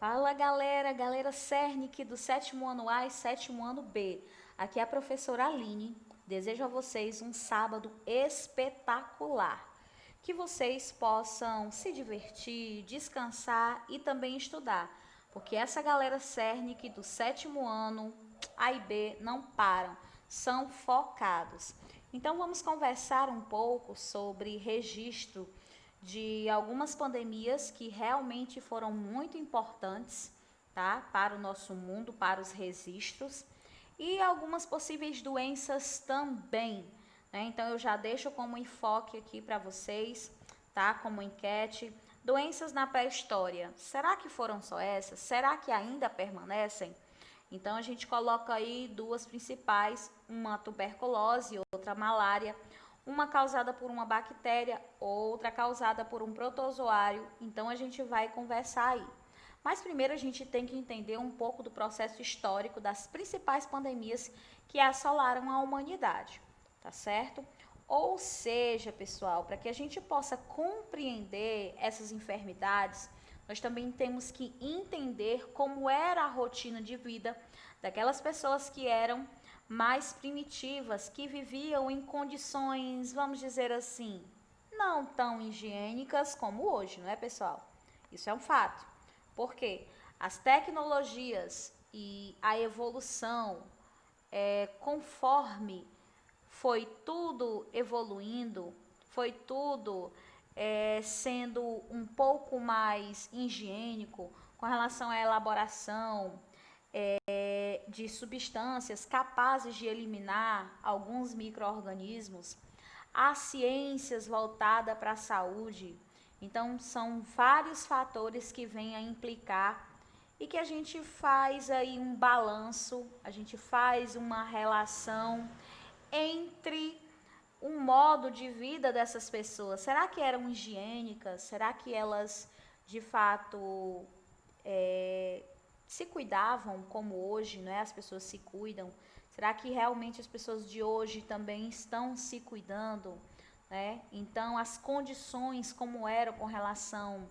Fala galera Cernic do sétimo ano A e sétimo ano B. Aqui é a professora Aline. Desejo a vocês um sábado espetacular. Que vocês possam se divertir, descansar e também estudar. Porque essa galera Cernic do sétimo ano A e B não param, são focados. Então vamos conversar um pouco sobre registro de algumas pandemias que realmente foram muito importantes, tá, para o nosso mundo, para os registros, e algumas possíveis doenças também, né? Então eu já deixo como enfoque aqui para vocês, tá, como enquete. Doenças na pré-história, será que foram só essas? Será que ainda permanecem? Então a gente coloca aí duas principais, uma tuberculose e outra malária, uma causada por uma bactéria, outra causada por um protozoário. Então a gente vai conversar aí. Mas primeiro a gente tem que entender um pouco do processo histórico das principais pandemias que assolaram a humanidade, tá certo? Ou seja, pessoal, para que a gente possa compreender essas enfermidades, nós também temos que entender como era a rotina de vida daquelas pessoas que eram mais primitivas, que viviam em condições, vamos dizer assim, não tão higiênicas como hoje, não é, pessoal? Isso é um fato. Porque as tecnologias e a evolução, conforme foi tudo evoluindo, foi tudo sendo um pouco mais higiênico com relação à elaboração de substâncias capazes de eliminar alguns micro-organismos, há ciências voltadas para a saúde. Então, são vários fatores que vêm a implicar e que a gente faz aí um balanço, a gente faz uma relação entre o modo de vida dessas pessoas. Será que eram higiênicas? Será que elas, de fato, se cuidavam como hoje, né? As pessoas se cuidam? Será que realmente as pessoas de hoje também estão se cuidando, né? Então, as condições como eram com relação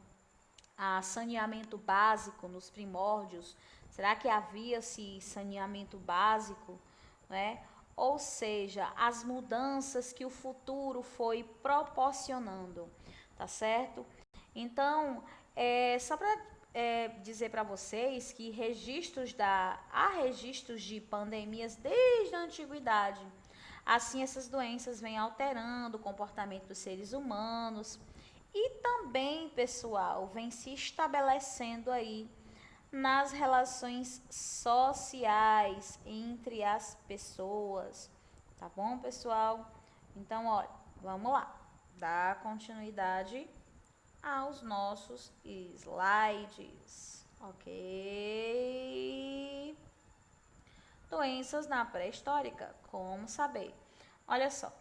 a saneamento básico nos primórdios, será que havia-se saneamento básico, né? Ou seja, as mudanças que o futuro foi proporcionando, tá certo? Então, só para dizer para vocês que há registros de pandemias desde a antiguidade. Assim, essas doenças vêm alterando o comportamento dos seres humanos e também, pessoal, vem se estabelecendo aí nas relações sociais entre as pessoas. Tá bom, pessoal? Então, olha, vamos lá. Dar continuidade aos nossos slides. Ok? Doenças na pré-histórica. Como saber? Olha só.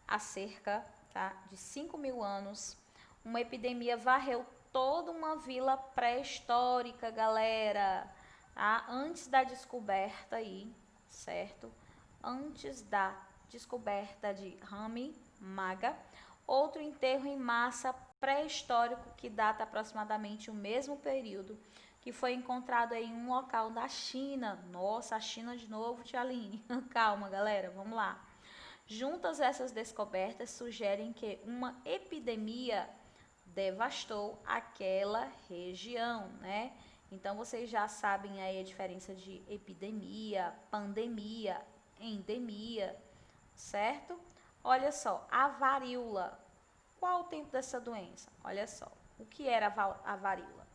Há cerca, tá, de 5.000 anos, uma epidemia varreu toda uma vila pré-histórica, galera. Tá? Antes da descoberta aí, certo? Antes da descoberta de Rami Maga, outro enterro em massa pré-histórico que data aproximadamente o mesmo período, que foi encontrado em um local da China. Nossa, a China de novo, Tia Aline. Calma, galera, vamos lá. Juntas essas descobertas sugerem que uma epidemia devastou aquela região, né? Então vocês já sabem aí a diferença de epidemia, pandemia, endemia, certo? Olha só, a varíola. Qual o tempo dessa doença? Olha só, o que era a varíola?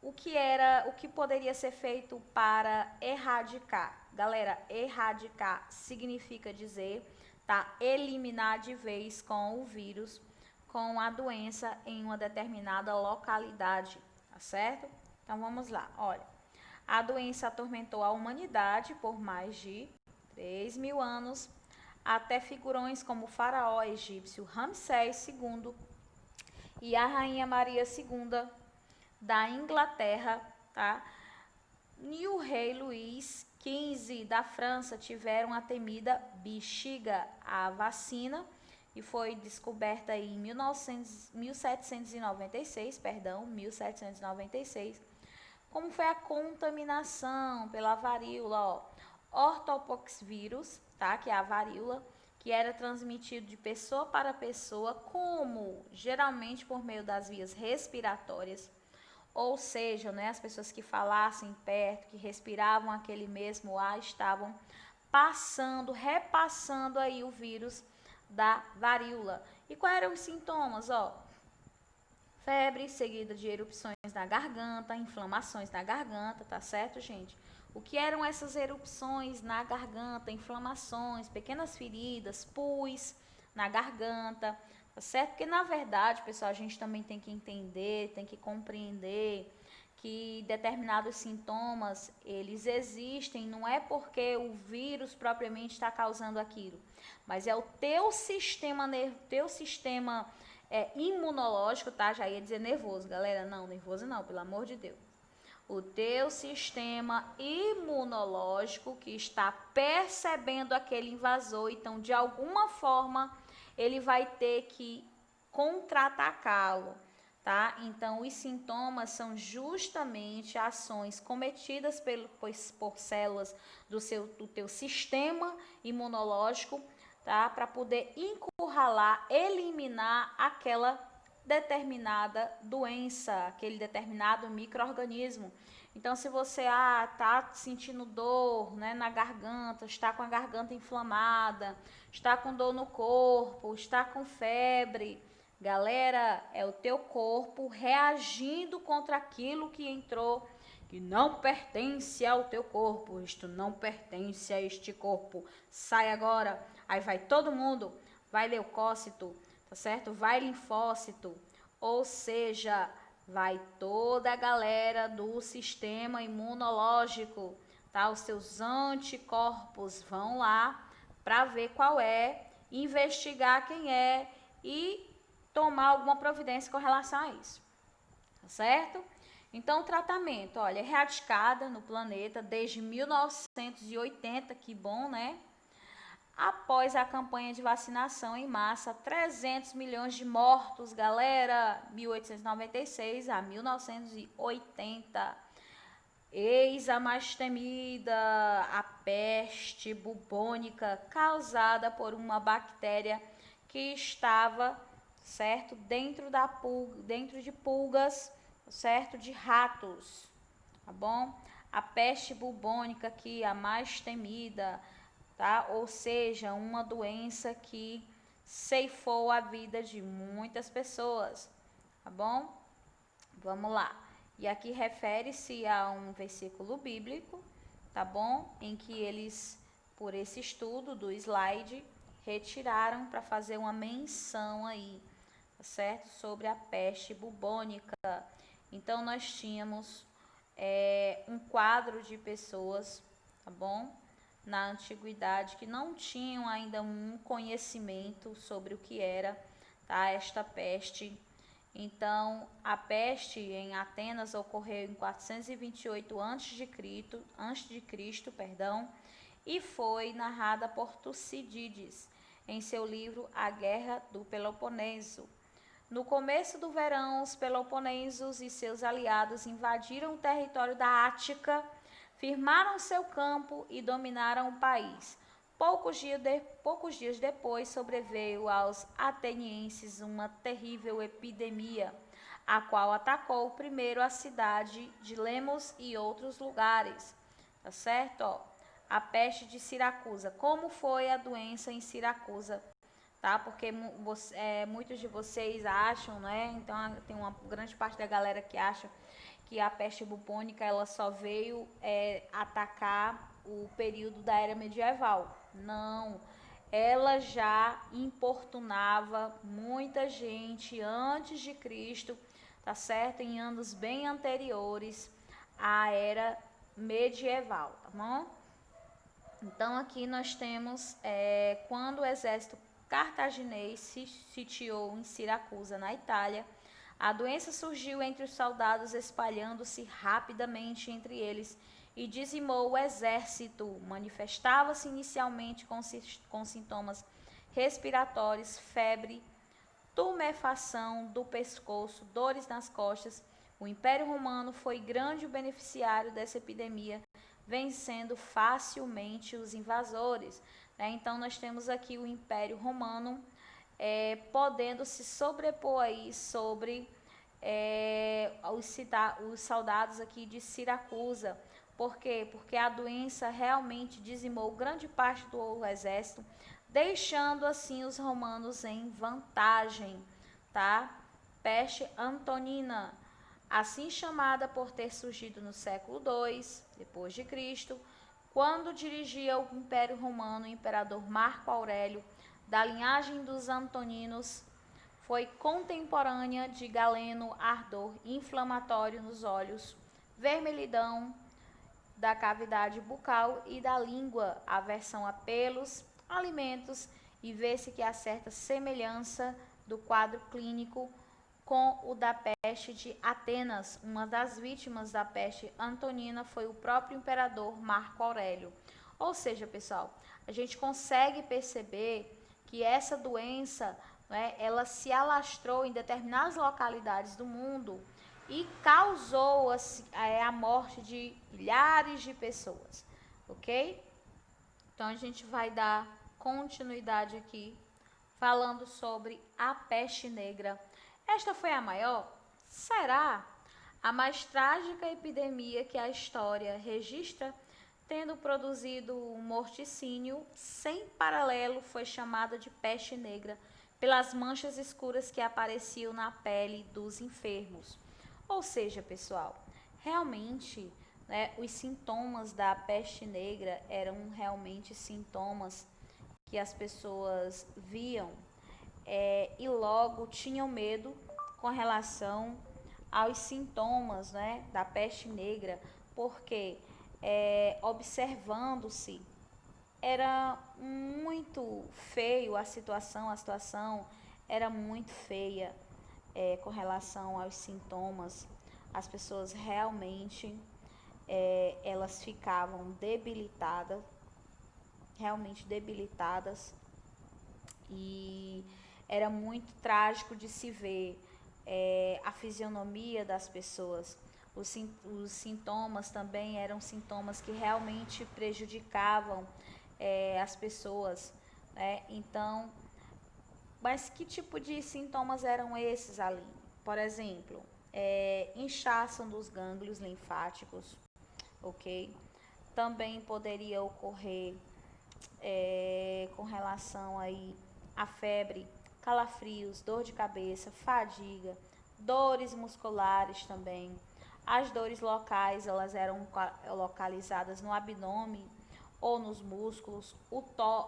O que poderia ser feito para erradicar? Galera, erradicar significa dizer, tá, eliminar de vez com o vírus, com a doença em uma determinada localidade, tá certo? Então vamos lá, olha. A doença atormentou a humanidade por mais de 3.000 anos, até figurões como o faraó egípcio Ramsés II e a rainha Maria II da Inglaterra, tá? E o rei Luís XV da França tiveram a temida bexiga, a vacina e foi descoberta em 1796, como foi a contaminação pela varíola, ó, ortopoxvírus, tá, que é a varíola, que era transmitido de pessoa para pessoa, como geralmente por meio das vias respiratórias, ou seja, né, as pessoas que falassem perto, que respiravam aquele mesmo ar, estavam repassando aí o vírus da varíola. E quais eram os sintomas? Ó, febre seguida de erupções na garganta, inflamações na garganta, tá certo, gente? O que eram essas erupções na garganta, inflamações, pequenas feridas, pus na garganta, tá certo? Porque na verdade, pessoal, a gente também tem que entender, tem que compreender que determinados sintomas, eles existem, não é porque o vírus propriamente está causando aquilo, mas é o teu sistema imunológico, tá? Já ia dizer nervoso, galera, não, nervoso não, pelo amor de Deus. O teu sistema imunológico que está percebendo aquele invasor, então de alguma forma ele vai ter que contra-atacá-lo, tá? Então os sintomas são justamente ações cometidas por células do teu sistema imunológico, tá? Para poder encurralar, eliminar aquela determinada doença, aquele determinado micro-organismo. Então, se você tá sentindo dor, né, na garganta, está com a garganta inflamada, está com dor no corpo, está com febre, galera, é o teu corpo reagindo contra aquilo que entrou, que não pertence ao teu corpo. Isto não pertence a este corpo. Sai agora. Aí vai todo mundo, vai leucócito, tá certo? Vai linfócito, ou seja, vai toda a galera do sistema imunológico, tá? Os seus anticorpos vão lá para ver qual é, investigar quem é e tomar alguma providência com relação a isso, tá certo? Então, o tratamento, olha, é erradicada no planeta desde 1980, que bom, né? Após a campanha de vacinação em massa, 300 milhões de mortos, galera, 1896 a 1980. Eis a mais temida, a peste bubônica, causada por uma bactéria que estava, certo, dentro de pulgas, certo, de ratos, tá bom? A peste bubônica aqui, a mais temida, tá? Ou seja, uma doença que ceifou a vida de muitas pessoas, tá bom? Vamos lá. E aqui refere-se a um versículo bíblico, tá bom? Em que eles, por esse estudo do slide, retiraram para fazer uma menção aí, tá certo? Sobre a peste bubônica. Então, nós tínhamos um quadro de pessoas, tá bom? Na antiguidade que não tinham ainda um conhecimento sobre o que era, tá? Esta peste. Então, a peste em Atenas ocorreu em 428 a.C., perdão, e foi narrada por Tucídides em seu livro A Guerra do Peloponeso. No começo do verão, os peloponesos e seus aliados invadiram o território da Ática, firmaram seu campo e dominaram o país. Poucos dias depois, sobreveio aos atenienses uma terrível epidemia, a qual atacou primeiro a cidade de Lemos e outros lugares. Tá certo? Ó, a peste de Siracusa. Como foi a doença em Siracusa? Tá? Porque muitos de vocês acham, né? Então tem uma grande parte da galera que acha que a peste bubônica ela só veio atacar o período da era medieval. Não, ela já importunava muita gente antes de Cristo, tá certo? Em anos bem anteriores à era medieval, tá bom? Então aqui nós temos quando o exército cartaginês se sitiou em Siracusa, na Itália, a doença surgiu entre os soldados, espalhando-se rapidamente entre eles e dizimou o exército. Manifestava-se inicialmente com sintomas respiratórios, febre, tumefação do pescoço, dores nas costas. O Império Romano foi grande beneficiário dessa epidemia, vencendo facilmente os invasores. Né? Então, nós temos aqui o Império Romano podendo se sobrepor aí sobre os soldados aqui de Siracusa. Por quê? Porque a doença realmente dizimou grande parte do exército, deixando assim os romanos em vantagem, tá? Peste antonina, assim chamada por ter surgido no século II depois de Cristo, quando dirigia o Império Romano o imperador Marco Aurélio, da linhagem dos Antoninos, foi contemporânea de Galeno, ardor inflamatório nos olhos, vermelhidão da cavidade bucal e da língua, aversão a pelos, alimentos, e vê-se que há certa semelhança do quadro clínico com o da peste de Atenas. Uma das vítimas da peste antonina foi o próprio imperador Marco Aurélio. Ou seja, pessoal, a gente consegue perceber que essa doença, né, ela se alastrou em determinadas localidades do mundo e causou a morte de milhares de pessoas, ok? Então a gente vai dar continuidade aqui falando sobre a peste negra. Esta foi a maior? Será? A mais trágica epidemia que a história registra, tendo produzido um morticínio sem paralelo, foi chamada de peste negra, pelas manchas escuras que apareciam na pele dos enfermos. Ou seja, pessoal, realmente, né, os sintomas da peste negra eram realmente sintomas que as pessoas viam e logo tinham medo com relação aos sintomas, né, da peste negra, porque observando-se era muito feio a situação era muito feia com relação aos sintomas. As pessoas realmente elas ficavam debilitadas, realmente debilitadas, e era muito trágico de se ver a fisionomia das pessoas. Os sintomas também eram sintomas que realmente prejudicavam as pessoas, né? Então, mas que tipo de sintomas eram esses, Aline? Por exemplo, inchaço dos gânglios linfáticos, ok? Também poderia ocorrer com relação aí a febre, calafrios, dor de cabeça, fadiga, dores musculares também. As dores locais, elas eram localizadas no abdômen ou nos músculos.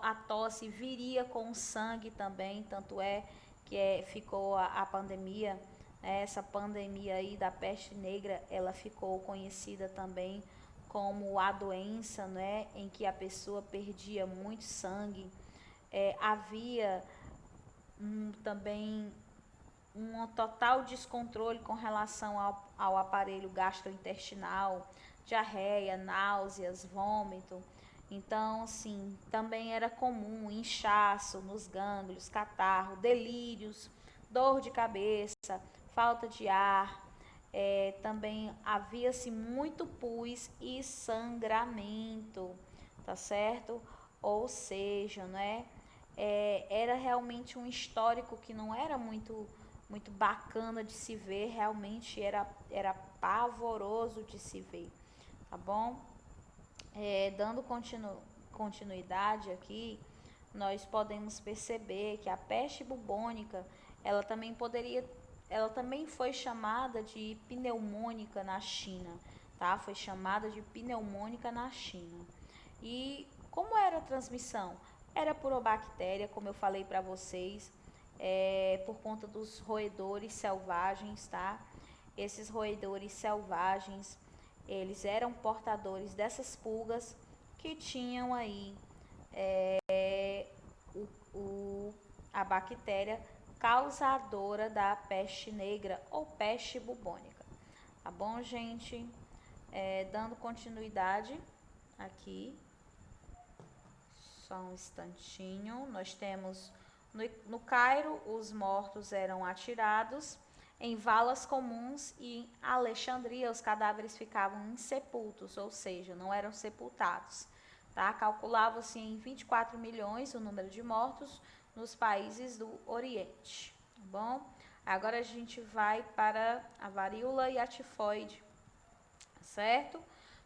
A tosse viria com sangue também, tanto é que ficou a pandemia, né, essa pandemia aí da peste negra, ela ficou conhecida também como a doença, né, em que a pessoa perdia muito sangue. Havia também um total descontrole com relação ao aparelho gastrointestinal, diarreia, náuseas, vômito. Então, assim, também era comum inchaço nos gânglios, catarro, delírios, dor de cabeça, falta de ar. Também havia-se muito pus e sangramento, tá certo? Ou seja, né? Era realmente um histórico que não era muito bacana de se ver, realmente era pavoroso de se ver, tá bom? Dando continuidade aqui, nós podemos perceber que a peste bubônica, ela também ela também foi chamada de pneumônica na China, tá? Foi chamada de pneumônica na China. E como era a transmissão? Era por bactéria, como eu falei para vocês, por conta dos roedores selvagens, tá? Esses roedores selvagens, eles eram portadores dessas pulgas que tinham aí a bactéria causadora da peste negra ou peste bubônica. Tá bom, gente? Dando continuidade aqui, Só um instantinho. Nós temos no Cairo, os mortos eram atirados em valas comuns e em Alexandria os cadáveres ficavam insepultos, ou seja, não eram sepultados. Tá? Calculava-se em 24 milhões o número de mortos nos países do Oriente. Tá bom? Agora a gente vai para a varíola e a tifoide, certo?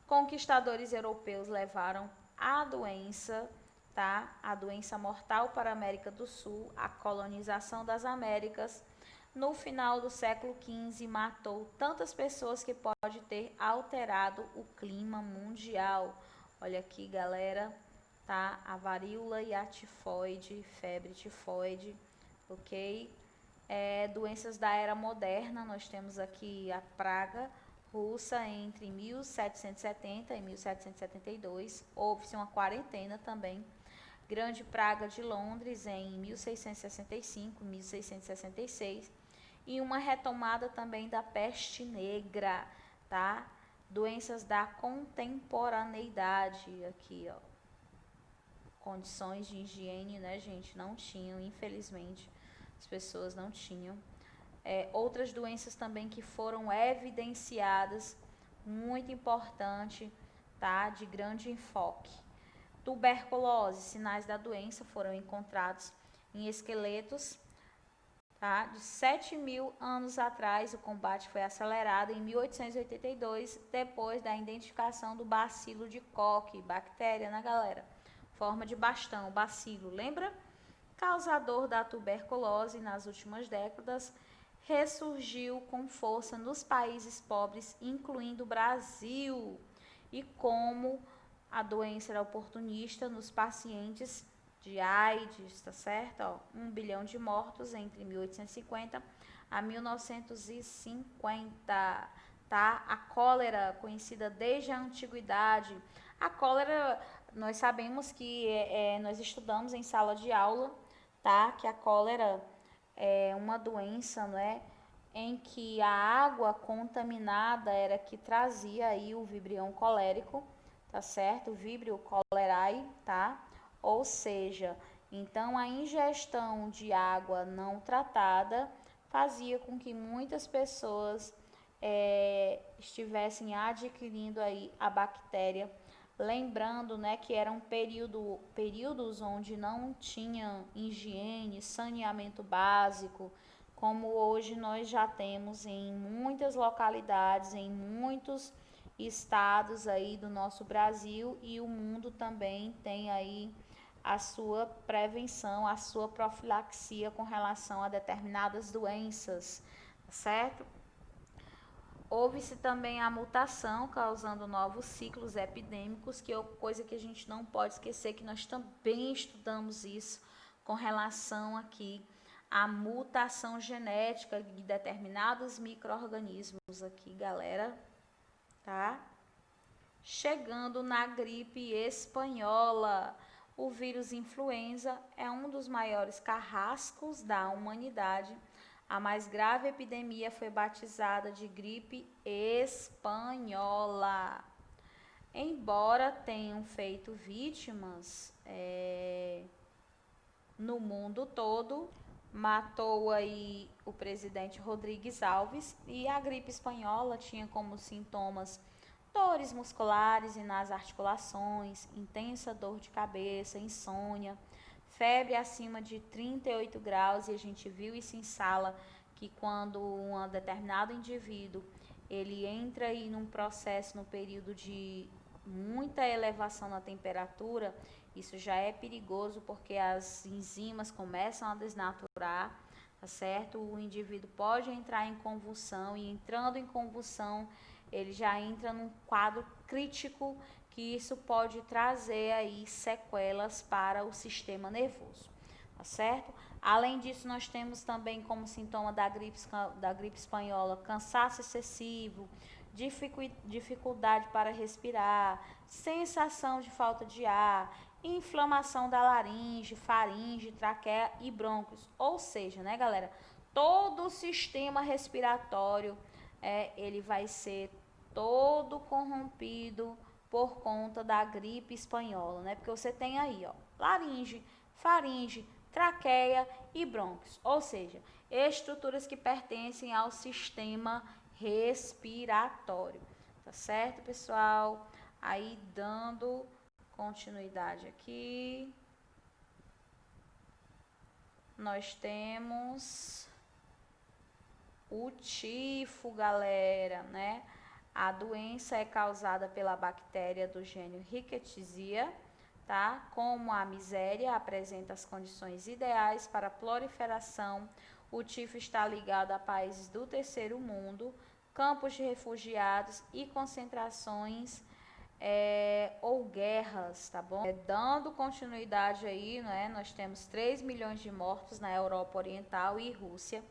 Conquistadores europeus levaram a doença, tá? A doença mortal para a América do Sul, a colonização das Américas. No final do século XV, matou tantas pessoas que pode ter alterado o clima mundial. Olha aqui, galera, tá? A varíola e a tifoide, febre tifoide, ok? Doenças da era moderna, nós temos aqui a praga russa entre 1770 e 1772, houve-se uma quarentena também. Grande praga de Londres em 1665, 1666 e uma retomada também da peste negra, tá? Doenças da contemporaneidade aqui, ó. Condições de higiene, né, gente, não tinham, infelizmente, as pessoas não tinham. Outras doenças também que foram evidenciadas, muito importante, tá? De grande enfoque. Tuberculose, sinais da doença foram encontrados em esqueletos, tá? De 7.000 anos atrás, o combate foi acelerado em 1882, depois da identificação do bacilo de Koch, bactéria, né, galera? Forma de bastão, bacilo, lembra? Causador da tuberculose nas últimas décadas, ressurgiu com força nos países pobres, incluindo o Brasil, e como a doença era oportunista nos pacientes de AIDS, tá certo? Ó, 1 bilhão de mortos entre 1850 a 1950, tá? A cólera, conhecida desde a antiguidade. A cólera, nós sabemos que nós estudamos em sala de aula, tá? Que a cólera é uma doença, não é? Em que a água contaminada era que trazia aí o vibrião colérico, tá certo? O vibrio cholerae, tá? Ou seja, então a ingestão de água não tratada fazia com que muitas pessoas estivessem adquirindo aí a bactéria. Lembrando, né, que eram períodos onde não tinha higiene, saneamento básico, como hoje nós já temos em muitas localidades, em muitos estados aí do nosso Brasil, e o mundo também tem aí a sua prevenção, a sua profilaxia com relação a determinadas doenças, certo? Houve-se também a mutação, causando novos ciclos epidêmicos, que é coisa que a gente não pode esquecer, que nós também estudamos isso com relação aqui à mutação genética de determinados micro-organismos aqui, galera, tá? Chegando na gripe espanhola, o vírus influenza é um dos maiores carrascos da humanidade. A mais grave epidemia foi batizada de gripe espanhola. Embora tenham feito vítimas no mundo todo, matou aí o presidente Rodrigues Alves, e a gripe espanhola tinha como sintomas dores musculares e nas articulações, intensa dor de cabeça, insônia, febre acima de 38 graus, e a gente viu isso em sala, que quando um determinado indivíduo ele entra aí num processo, no período de muita elevação na temperatura, isso já é perigoso, porque as enzimas começam a desnaturar, tá certo? O indivíduo pode entrar em convulsão, e entrando em convulsão, ele já entra num quadro crítico, que isso pode trazer aí sequelas para o sistema nervoso, tá certo? Além disso, nós temos também como sintoma da gripe espanhola cansaço excessivo, dificuldade para respirar, sensação de falta de ar, inflamação da faringe, traqueia e brônquios. Ou seja, né, galera, todo o sistema respiratório ele vai ser todo corrompido por conta da gripe espanhola, né? Porque você tem aí, ó, laringe, faringe, traqueia e brônquios, ou seja, estruturas que pertencem ao sistema respiratório, tá certo, pessoal? Aí, dando continuidade aqui, nós temos o tifo, galera, né? A doença é causada pela bactéria do gênero Rickettsia, tá? Como a miséria apresenta as condições ideais para a proliferação, o tifo está ligado a países do terceiro mundo, campos de refugiados e concentrações ou guerras, tá bom? Dando continuidade aí, né? Nós temos 3 milhões de mortos na Europa Oriental e Rússia,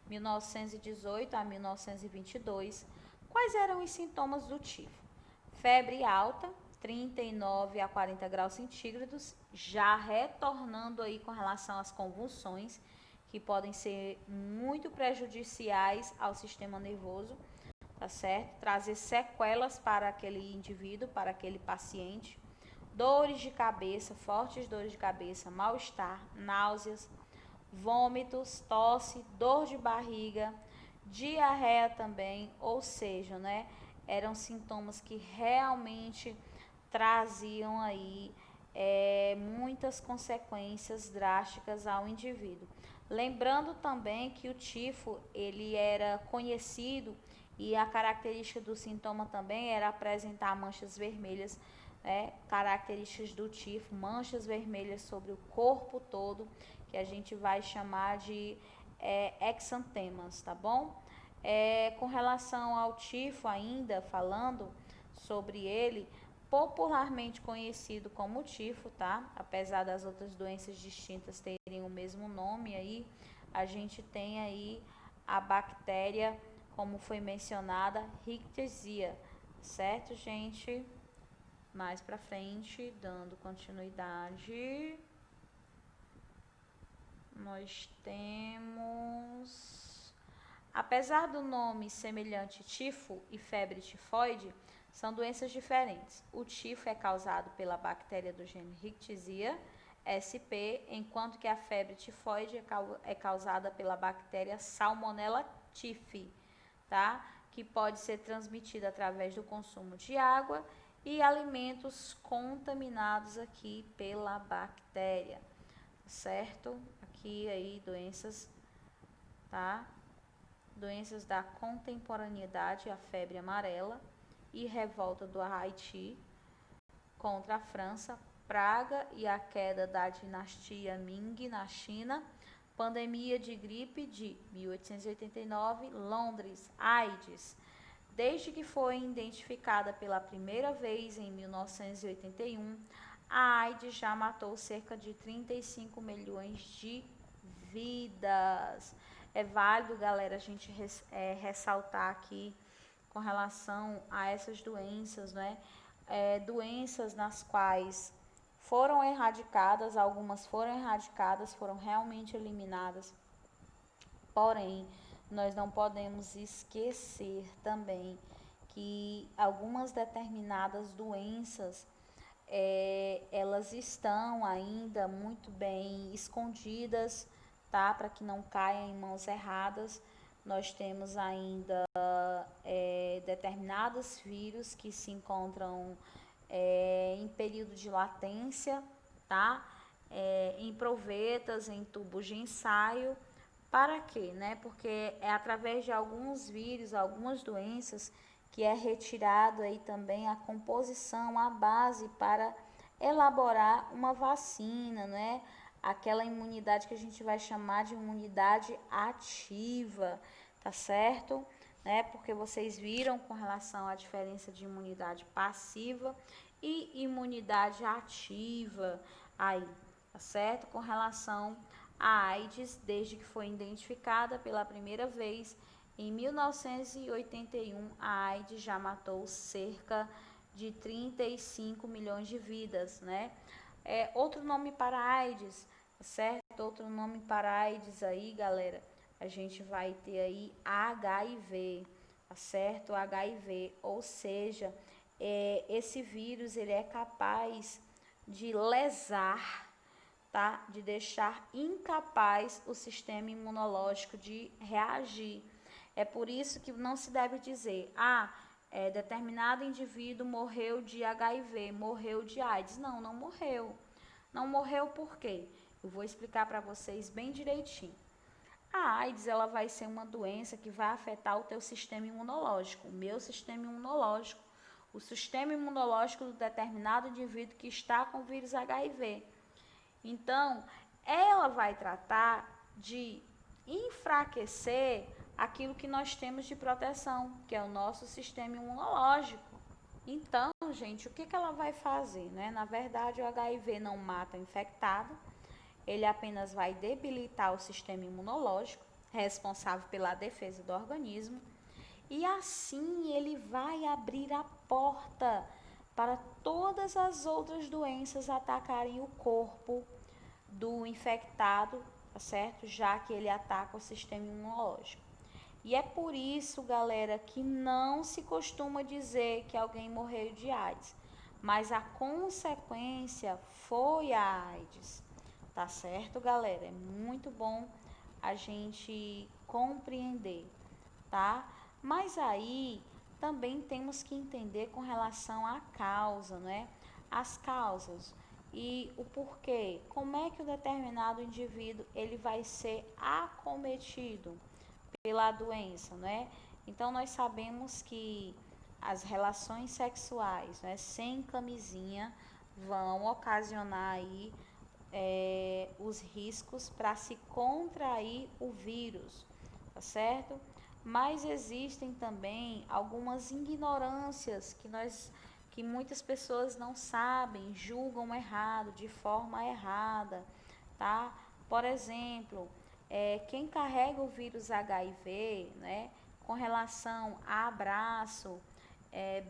1918 a 1922. Quais eram os sintomas do tifo? Febre alta, 39 a 40 graus centígrados, já retornando aí com relação às convulsões, que podem ser muito prejudiciais ao sistema nervoso, tá certo? Trazer sequelas para aquele indivíduo, para aquele paciente. Dores de cabeça, fortes dores de cabeça, mal-estar, náuseas, vômitos, tosse, dor de barriga, diarreia também, ou seja, né, eram sintomas que realmente traziam aí muitas consequências drásticas ao indivíduo. Lembrando também que o tifo, ele era conhecido e a característica do sintoma também era apresentar manchas vermelhas, características do tifo, manchas vermelhas sobre o corpo todo, que a gente vai chamar de exantemas, tá bom? Com relação ao tifo ainda, falando sobre ele, popularmente conhecido como tifo, tá? Apesar das outras doenças distintas terem o mesmo nome aí, a gente tem aí a bactéria, como foi mencionada, Rickettsia, certo, gente? Mais pra frente, dando continuidade, nós temos, apesar do nome semelhante tifo e febre tifoide, são doenças diferentes. O tifo é causado pela bactéria do gênero Rickettsia, SP, enquanto que a febre tifoide é causada pela bactéria Salmonella typhi, tá? Que pode ser transmitida através do consumo de água e alimentos contaminados aqui pela bactéria, certo? Aqui aí doenças, tá? Doenças da contemporaneidade, a febre amarela e revolta do Haiti contra a França, praga e a queda da dinastia Ming na China, pandemia de gripe de 1889, Londres, AIDS. Desde que foi identificada pela primeira vez em 1981, a AIDS já matou cerca de 35 milhões de vidas. É válido, galera, a gente ressaltar aqui com relação a essas doenças, né? Doenças nas quais foram erradicadas, algumas foram erradicadas, foram realmente eliminadas. Porém, nós não podemos esquecer também que algumas determinadas doenças elas estão ainda muito bem escondidas, tá? Para que não caia em mãos erradas. Nós temos ainda determinados vírus que se encontram em período de latência, tá? Em provetas, em tubos de ensaio. Para quê, né? Porque é através de alguns vírus, algumas doenças, que é retirado aí também a composição, a base para elaborar uma vacina, né? Aquela imunidade que a gente vai chamar de imunidade ativa, tá certo? Né? Porque vocês viram com relação à diferença de imunidade passiva e imunidade ativa aí, tá certo? Com relação a AIDS, desde que foi identificada pela primeira vez em 1981, a AIDS já matou cerca de 35 milhões de vidas, né? Outro nome para AIDS, certo? Outro nome para AIDS aí, galera, a gente vai ter aí HIV, tá certo? HIV, ou seja, esse vírus ele é capaz de lesar, tá? De deixar incapaz o sistema imunológico de reagir. É por isso que não se deve dizer, determinado indivíduo morreu de HIV, morreu de AIDS. Não, não morreu. Não morreu por quê? Eu vou explicar para vocês bem direitinho. A AIDS ela vai ser uma doença que vai afetar o teu sistema imunológico, o meu sistema imunológico, o sistema imunológico do determinado indivíduo que está com o vírus HIV. Então, ela vai tratar de enfraquecer aquilo que nós temos de proteção, que é o nosso sistema imunológico. Então, gente, o que ela vai fazer, né? Na verdade, o HIV não mata o infectado, ele apenas vai debilitar o sistema imunológico, responsável pela defesa do organismo, e assim ele vai abrir a porta para todas as outras doenças atacarem o corpo do infectado, tá certo? Já que ele ataca o sistema imunológico. E é por isso, galera, que não se costuma dizer que alguém morreu de AIDS, mas a consequência foi a AIDS. Tá certo, galera? É muito bom a gente compreender, tá? Mas aí também temos que entender com relação à causa, né? As causas e o porquê. Como é que o determinado indivíduo ele vai ser acometido pela doença, né? Então nós sabemos que as relações sexuais, né, sem camisinha vão ocasionar aí os riscos para se contrair o vírus, tá certo? Mas existem também algumas ignorâncias que muitas pessoas não sabem, julgam errado, de forma errada, tá? Por exemplo, quem carrega o vírus HIV, né, com relação a abraço,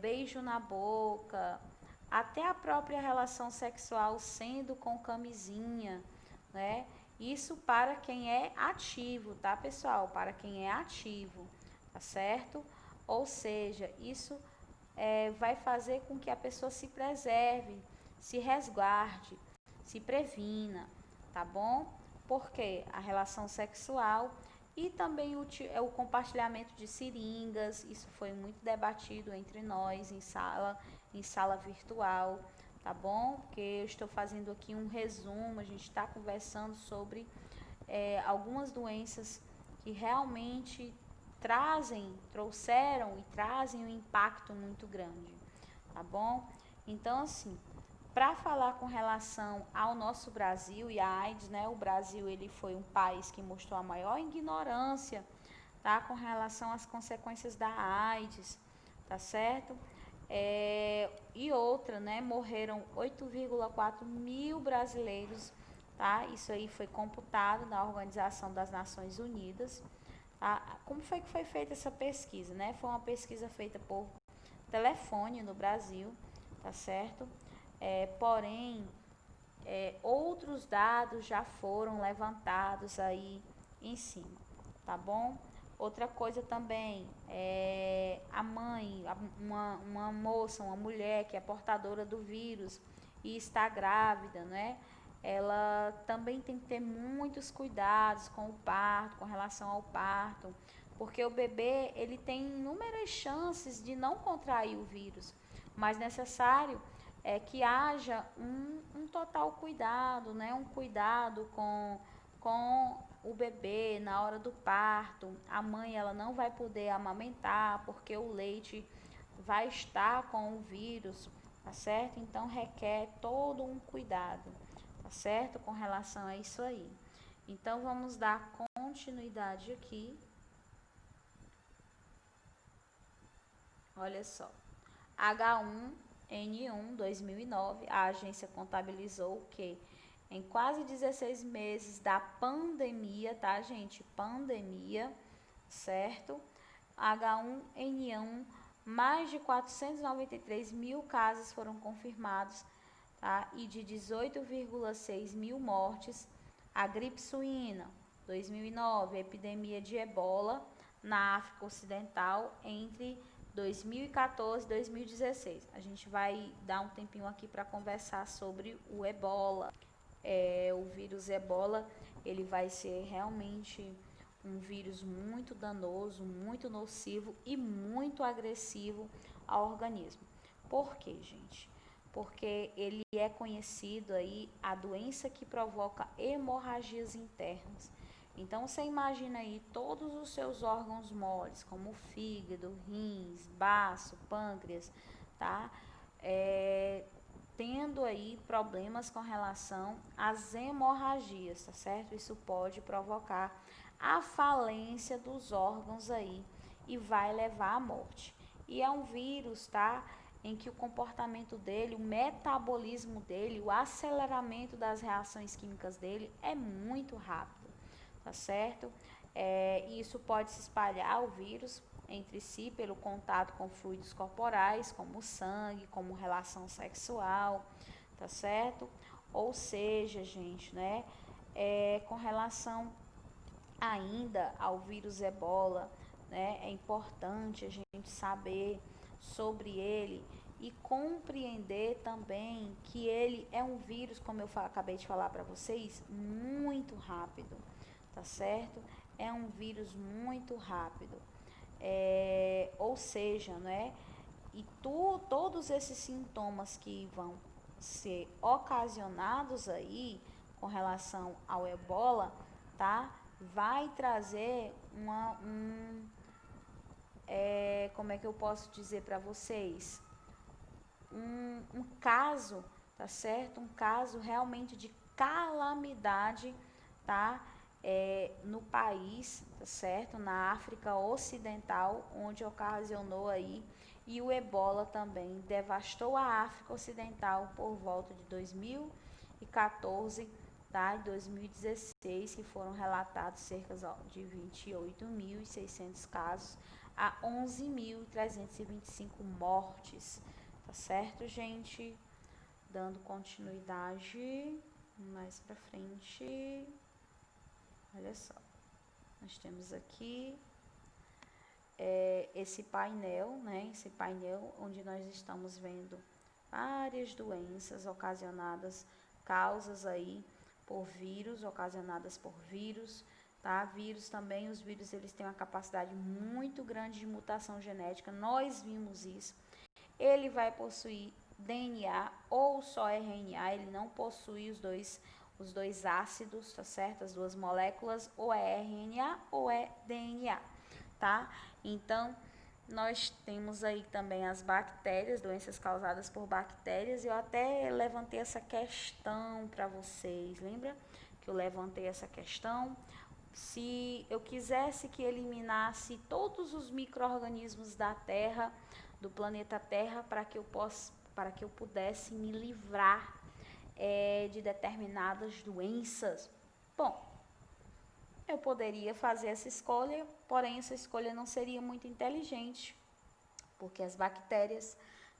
beijo na boca, até a própria relação sexual sendo com camisinha, né? Isso para quem é ativo, tá, pessoal? Para quem é ativo, tá certo? Ou seja, isso vai fazer com que a pessoa se preserve, se resguarde, se previna, tá bom? Porque a relação sexual e também o compartilhamento de seringas, isso foi muito debatido entre nós em sala virtual, tá bom? Porque eu estou fazendo aqui um resumo, a gente está conversando sobre algumas doenças que realmente trouxeram e trazem um impacto muito grande, tá bom? Então, assim, para falar com relação ao nosso Brasil e a AIDS, né? O Brasil ele foi um país que mostrou a maior ignorância, tá? Com relação às consequências da AIDS, tá certo? E outra, né? Morreram 8,4 mil brasileiros, tá? Isso aí foi computado na Organização das Nações Unidas. Tá? Como foi que foi feita essa pesquisa, né? Foi uma pesquisa feita por telefone no Brasil, tá certo? Porém, outros dados já foram levantados aí em cima, tá bom? Outra coisa também, a mãe, uma moça, uma mulher que é portadora do vírus e está grávida, né? Ela também tem que ter muitos cuidados com o parto, com relação ao parto, porque o bebê ele tem inúmeras chances de não contrair o vírus, mas necessário que haja um total cuidado, né? Um cuidado com o bebê na hora do parto. A mãe ela não vai poder amamentar porque o leite vai estar com o vírus, tá certo? Então requer todo um cuidado, tá certo? Com relação a isso aí. Então vamos dar continuidade aqui. Olha só. H1N1 2009, a agência contabilizou que em quase 16 meses da pandemia, tá, gente? Pandemia, certo? H1N1, mais de 493 mil casos foram confirmados, tá? E de 18,6 mil mortes. A gripe suína, 2009, a epidemia de ebola na África Ocidental entre 2014, 2016. A gente vai dar um tempinho aqui para conversar sobre o ebola. O vírus ebola, ele vai ser realmente um vírus muito danoso, muito nocivo e muito agressivo ao organismo. Por quê, gente? Porque ele é conhecido aí a doença que provoca hemorragias internas. Então você imagina aí todos os seus órgãos moles, como fígado, rins, baço, pâncreas, tá? Tendo aí problemas com relação às hemorragias, tá certo? Isso pode provocar a falência dos órgãos aí e vai levar à morte. E é um vírus, tá? Em que o comportamento dele, o metabolismo dele, o aceleramento das reações químicas dele é muito rápido, tá certo? Isso pode se espalhar, o vírus, entre si pelo contato com fluidos corporais, como sangue, como relação sexual, tá certo? Ou seja, gente, né? Com relação ainda ao vírus ebola, né? É importante a gente saber sobre ele e compreender também que ele é um vírus, como eu acabei de falar para vocês, muito rápido, tá certo? É um vírus muito rápido. Ou seja, né? E todos esses sintomas que vão ser ocasionados aí com relação ao ebola, tá? Vai trazer como é que eu posso dizer para vocês? Um caso, tá certo? Um caso realmente de calamidade, tá? No país, tá certo? Na África Ocidental, onde ocasionou aí, e o ebola também devastou a África Ocidental por volta de 2014, tá? E 2016, que foram relatados cerca de 28.600 casos a 11.325 mortes, tá certo, gente? Dando continuidade mais pra frente. Olha só, nós temos aqui esse painel, né? Esse painel onde nós estamos vendo várias doenças ocasionadas, causas aí por vírus, ocasionadas por vírus, tá? Vírus também, os vírus eles têm uma capacidade muito grande de mutação genética, nós vimos isso. Ele vai possuir DNA ou só RNA, ele não possui os dois ácidos, tá certo? As duas moléculas, ou é RNA ou é DNA, tá? Então, nós temos aí também as bactérias, doenças causadas por bactérias, e eu até levantei essa questão para vocês, lembra que eu levantei essa questão? Se eu quisesse que eliminasse todos os micro-organismos da Terra, do planeta Terra, para que eu pudesse me livrar de determinadas doenças. Bom, eu poderia fazer essa escolha, porém essa escolha não seria muito inteligente, porque as bactérias,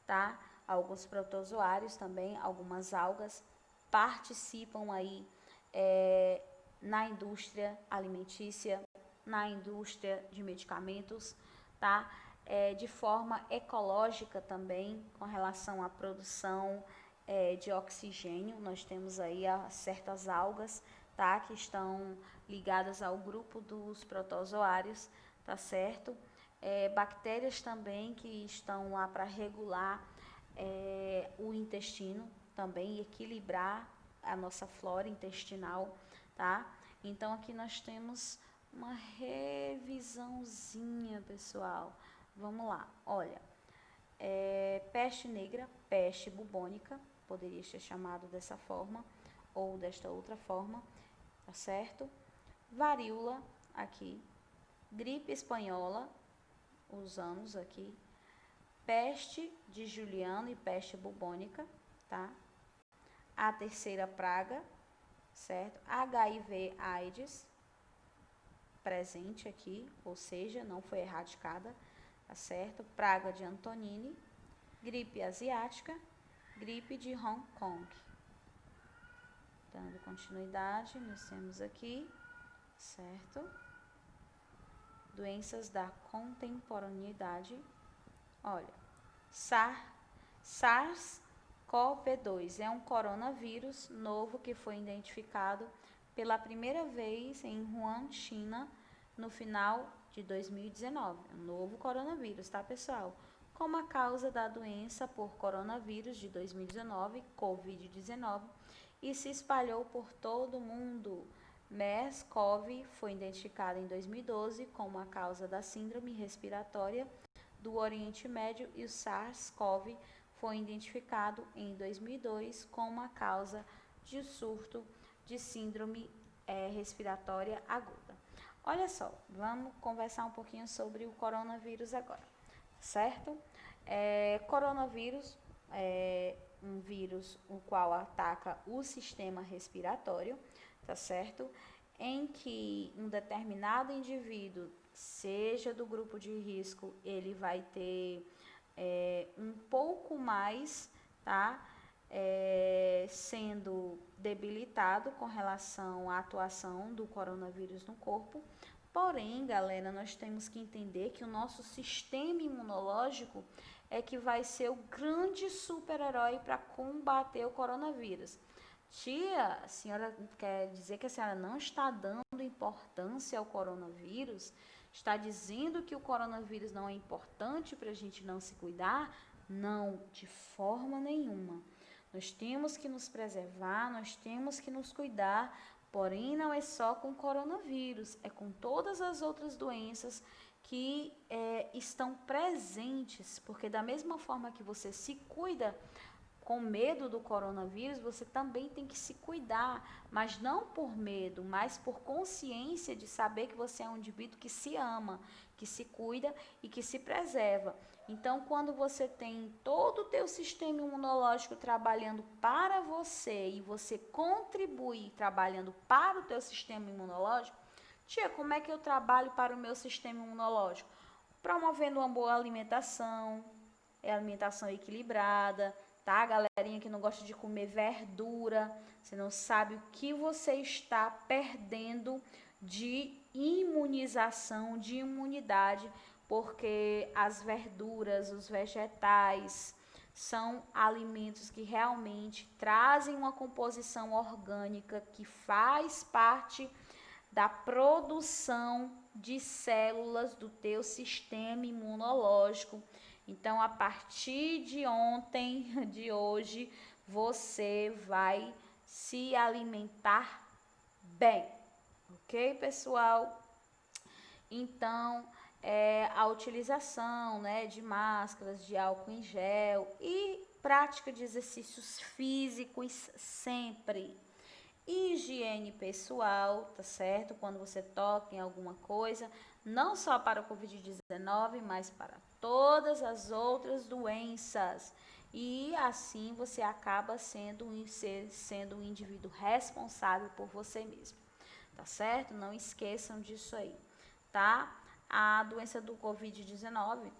tá? Alguns protozoários também, algumas algas participam aí na indústria alimentícia, na indústria de medicamentos, tá? De forma ecológica também, com relação à produção de oxigênio. Nós temos aí certas algas, tá? Que estão ligadas ao grupo dos protozoários, tá certo? Bactérias também que estão lá para regular o intestino também e equilibrar a nossa flora intestinal, tá? Então aqui nós temos uma revisãozinha, pessoal. Vamos lá, olha, peste negra, peste bubônica, poderia ser chamado dessa forma ou desta outra forma, tá certo? Varíola aqui, gripe espanhola, os anos aqui, peste de Juliano e peste bubônica, tá? A terceira praga, certo? HIV/AIDS, presente aqui, ou seja, não foi erradicada, tá certo? Praga de Antonini, gripe asiática, gripe de Hong Kong. Dando continuidade, nós temos aqui, certo? Doenças da contemporaneidade, Olha, SARS-CoV-2 é um coronavírus novo que foi identificado pela primeira vez em Wuhan, China, no final de 2019. É um novo coronavírus, tá, pessoal? Como a causa da doença por coronavírus de 2019, Covid-19, e se espalhou por todo o mundo. MERS-CoV foi identificado em 2012 como a causa da síndrome respiratória do Oriente Médio e o SARS-CoV foi identificado em 2002 como a causa de surto de síndrome respiratória aguda. Olha só, vamos conversar um pouquinho sobre o coronavírus agora, certo? Coronavírus é um vírus o qual ataca o sistema respiratório, tá certo? Em que um determinado indivíduo, seja do grupo de risco, ele vai ter um pouco mais, tá? Sendo debilitado com relação à atuação do coronavírus no corpo. Porém, galera, nós temos que entender que o nosso sistema imunológico é que vai ser o grande super-herói para combater o coronavírus. Tia, a senhora quer dizer que a senhora não está dando importância ao coronavírus? Está dizendo que o coronavírus não é importante para a gente não se cuidar? Não, de forma nenhuma. Nós temos que nos preservar, nós temos que nos cuidar, porém não é só com o coronavírus, é com todas as outras doenças que estão presentes, porque da mesma forma que você se cuida com medo do coronavírus, você também tem que se cuidar, mas não por medo, mas por consciência de saber que você é um indivíduo que se ama, que se cuida e que se preserva. Então, quando você tem todo o teu sistema imunológico trabalhando para você e você contribui trabalhando para o teu sistema imunológico, tia, como é que eu trabalho para o meu sistema imunológico? Promovendo uma boa alimentação, alimentação equilibrada, tá? Galerinha que não gosta de comer verdura, você não sabe o que você está perdendo de imunização, de imunidade, porque as verduras, os vegetais, são alimentos que realmente trazem uma composição orgânica que faz parte da produção de células do teu sistema imunológico. Então, a partir de ontem, de hoje, você vai se alimentar bem, ok, pessoal? Então, a utilização, né, de máscaras, de álcool em gel e prática de exercícios físicos sempre. Higiene pessoal, tá certo? Quando você toca em alguma coisa, não só para o Covid-19, mas para todas as outras doenças. E assim você acaba sendo um indivíduo responsável por você mesmo, tá certo? Não esqueçam disso aí, tá? A doença do Covid-19,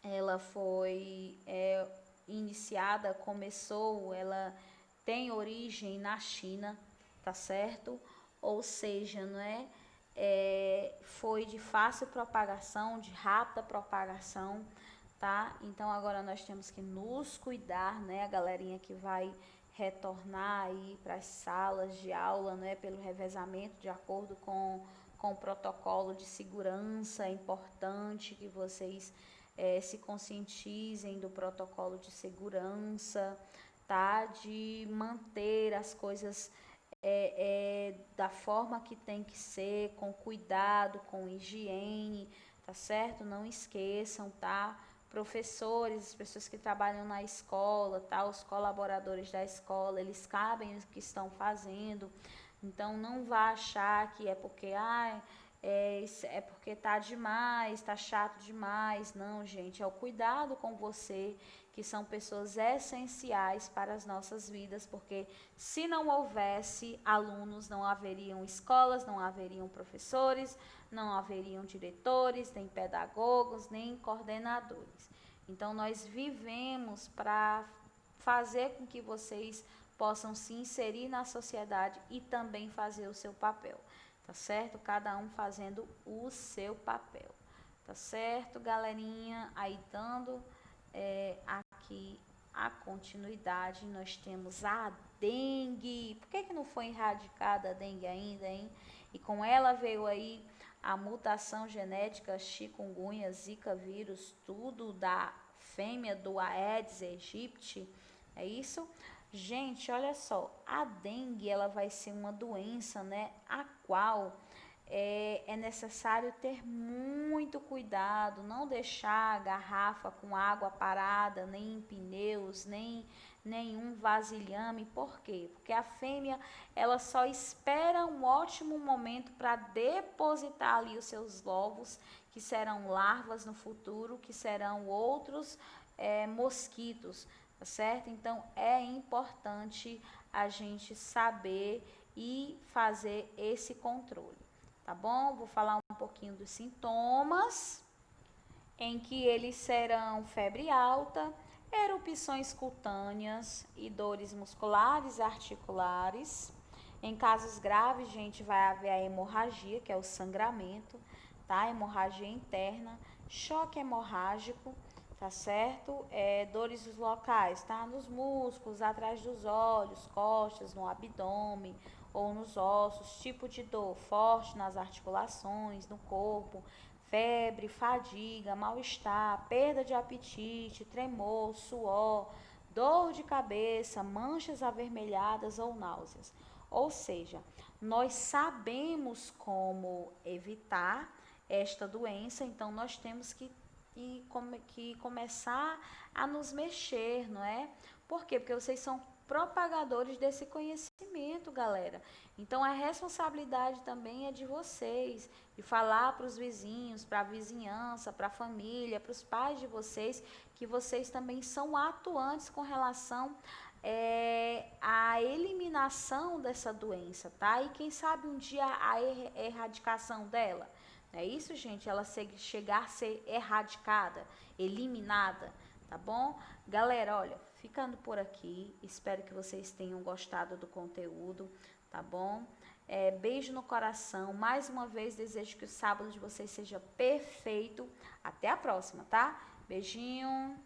ela foi iniciada, ela tem origem na China, tá certo? Ou seja, não é? Foi de fácil propagação, de rápida propagação, tá? Então agora nós temos que nos cuidar, né? A galerinha que vai retornar aí para as salas de aula, né? Pelo revezamento, de acordo com o protocolo de segurança, é importante que vocês se conscientizem do protocolo de segurança, tá? De manter as coisas da forma que tem que ser, com cuidado, com higiene, tá certo? Não esqueçam, tá? Professores, as pessoas que trabalham na escola, tá? Os colaboradores da escola, eles sabem o que estão fazendo. Então, não vá achar que é porque, porque tá demais, tá chato demais. Não, gente, é o cuidado com você, que são pessoas essenciais para as nossas vidas, porque se não houvesse alunos, não haveriam escolas, não haveriam professores, não haveriam diretores, nem pedagogos, nem coordenadores. Então, nós vivemos para fazer com que vocês possam se inserir na sociedade e também fazer o seu papel, tá certo? Cada um fazendo o seu papel. Tá certo, galerinha? Aí dando aqui a continuidade, nós temos a dengue. Por que não foi erradicada a dengue ainda, hein? E com ela veio aí a mutação genética chikungunya, zika vírus, tudo da fêmea do Aedes aegypti, é isso? Gente, olha só, a dengue ela vai ser uma doença, né, a qual é necessário ter muito cuidado, não deixar a garrafa com água parada, nem em pneus, nem nenhum vasilhame. Por quê? Porque a fêmea ela só espera um ótimo momento para depositar ali os seus ovos, que serão larvas no futuro, que serão outros mosquitos, tá certo? Então é importante a gente saber e fazer esse controle, tá bom? Vou falar um pouquinho dos sintomas, em que eles serão febre alta, erupções cutâneas e dores musculares e articulares. Em casos graves, gente, vai haver a hemorragia, que é o sangramento, tá? Hemorragia interna, choque hemorrágico, tá certo? Dores locais, tá? Nos músculos, atrás dos olhos, costas, no abdômen ou nos ossos, tipo de dor forte nas articulações, no corpo, febre, fadiga, mal-estar, perda de apetite, tremor, suor, dor de cabeça, manchas avermelhadas ou náuseas. Ou seja, nós sabemos como evitar esta doença, então nós temos que começar a nos mexer, não é? Por quê? Porque vocês são propagadores desse conhecimento, galera. Então a responsabilidade também é de vocês, de falar para os vizinhos, para a vizinhança, para a família, para os pais de vocês, que vocês também são atuantes com relação à eliminação dessa doença, tá? E quem sabe um dia a erradicação dela. Não é isso, gente? Ela chegar a ser erradicada, eliminada, tá bom? Galera, olha, ficando por aqui, espero que vocês tenham gostado do conteúdo, tá bom? Beijo no coração, mais uma vez desejo que o sábado de vocês seja perfeito. Até a próxima, tá? Beijinho.